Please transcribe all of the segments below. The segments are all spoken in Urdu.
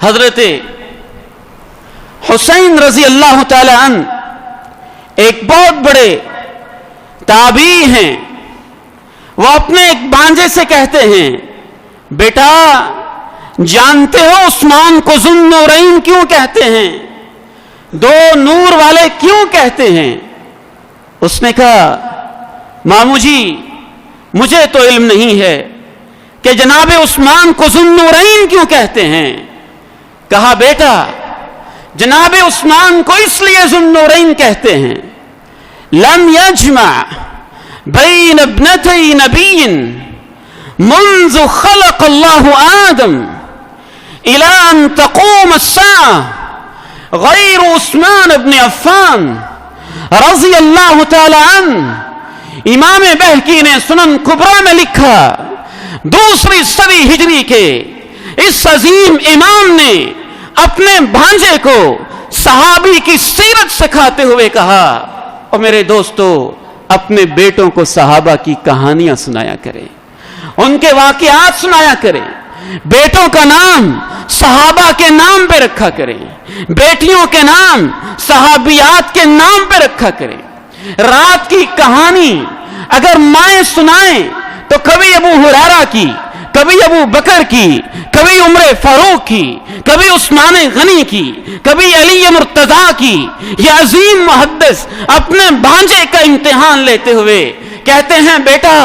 حضرت حسین رضی اللہ تعالی عنہ ایک بہت بڑے تابعی ہیں. وہ اپنے ایک بانجے سے کہتے ہیں بیٹا جانتے ہو عثمان کو ذو النورین کیوں کہتے ہیں؟ دو نور والے کیوں کہتے ہیں؟ اس نے کہا مامو جی مجھے تو علم نہیں ہے کہ جناب عثمان کو ذو النورین کیوں کہتے ہیں. کہا بیٹا جناب عثمان کو اس لیے ذو النورین کہتے ہیں لم یجمع بین ابنتی نبی منذ خلق اللہ آدم الى ان تقوم الساعة غیر عثمان ابن عفان رضی اللہ تعالی عنہ. امام بہقی نے سنن کبریٰ میں لکھا دوسری صدی ہجری کے اس عظیم امام نے اپنے بھانجے کو صحابی کی سیرت سکھاتے ہوئے کہا اور میرے دوستو اپنے بیٹوں کو صحابہ کی کہانیاں سنایا کریں, ان کے واقعات سنایا کریں. بیٹوں کا نام صحابہ کے نام پہ رکھا کریں, بیٹیوں کے نام صحابیات کے نام پہ رکھا کریں. رات کی کہانی اگر مائیں سنائیں تو کبھی ابو ہریرہ کی, کبھی ابو بکر کی, کبھی عمر فاروق کی, کبھی عثمان غنی کی, کبھی علی مرتضیٰ کی. یہ عظیم محدث اپنے بھانجے کا امتحان لیتے ہوئے کہتے ہیں بیٹا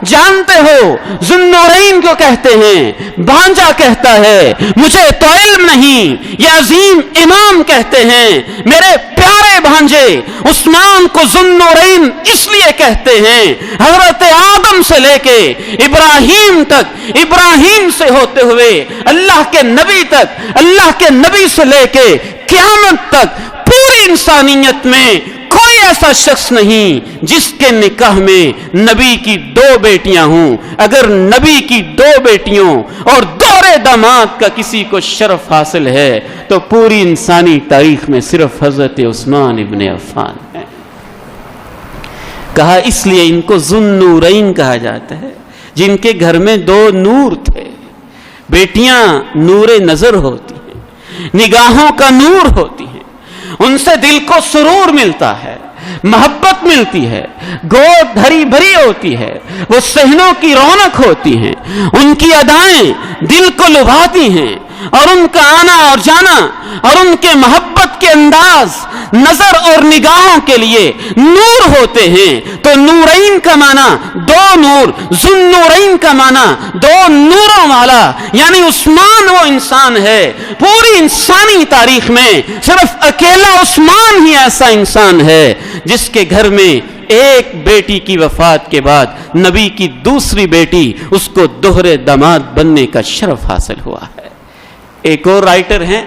جانتے ہو ذو النورین کو کہتے ہیں؟ بھانجا کہتا ہے مجھے تو علم نہیں. یہ عظیم امام کہتے ہیں میرے پیارے بھانجے عثمان کو ذو النورین اس لیے کہتے ہیں حضرت آدم سے لے کے ابراہیم تک, ابراہیم سے ہوتے ہوئے اللہ کے نبی تک, اللہ کے نبی سے لے کے قیامت تک پوری انسانیت میں کوئی ایسا شخص نہیں جس کے نکاح میں نبی کی دو بیٹیاں ہوں. اگر نبی کی دو بیٹیوں اور دورے داماد کا کسی کو شرف حاصل ہے تو پوری انسانی تاریخ میں صرف حضرت عثمان ابن عفان ہے. کہا اس لیے ان کو ذو النورین کہا جاتا ہے جن کے گھر میں دو نور تھے. بیٹیاں نور نظر ہوتی ہیں, نگاہوں کا نور ہوتی ہیں, ان سے دل کو سرور ملتا ہے, محبت ملتی ہے, گود ہری بھری ہوتی ہے, وہ صحنوں کی رونق ہوتی ہیں, ان کی ادائیں دل کو لبھاتی ہیں, اور ان کا آنا اور جانا اور ان کے محبت کے انداز نظر اور نگاہوں کے لیے نور ہوتے ہیں. تو نورین کا معنی دو نور, ذو النورین کا معنی دو نوروں والا, یعنی عثمان وہ انسان ہے پوری انسانی تاریخ میں صرف اکیلا عثمان ہی ایسا انسان ہے جس کے گھر میں ایک بیٹی کی وفات کے بعد نبی کی دوسری بیٹی اس کو دوہرے داماد بننے کا شرف حاصل ہوا ہے. ایک اور رائٹر ہیں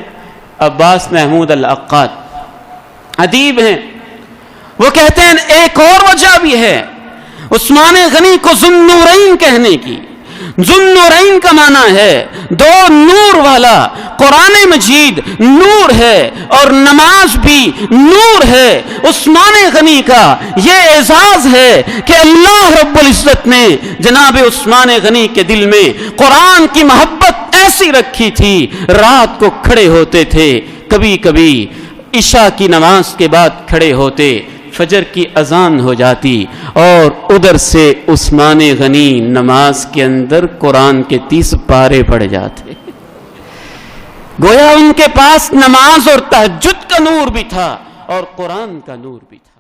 عباس محمود العقاد, ادیب ہیں, وہ کہتے ہیں ایک اور وجہ بھی ہے عثمان غنی کو ذو النورین کہنے کی. ذو النورین کا معنی ہے دو نور والا. قرآن مجید نور ہے اور نماز بھی نور ہے. عثمان غنی کا یہ اعزاز ہے کہ اللہ رب العزت نے جناب عثمان غنی کے دل میں قرآن کی محبت ایسی رکھی تھی, رات کو کھڑے ہوتے تھے, کبھی کبھی عشاء کی نماز کے بعد کھڑے ہوتے, فجر کی اذان ہو جاتی اور ادھر سے عثمان غنی نماز کے اندر قرآن کے 30 پارے پڑھ جاتے. گویا ان کے پاس نماز اور تہجد کا نور بھی تھا اور قرآن کا نور بھی تھا.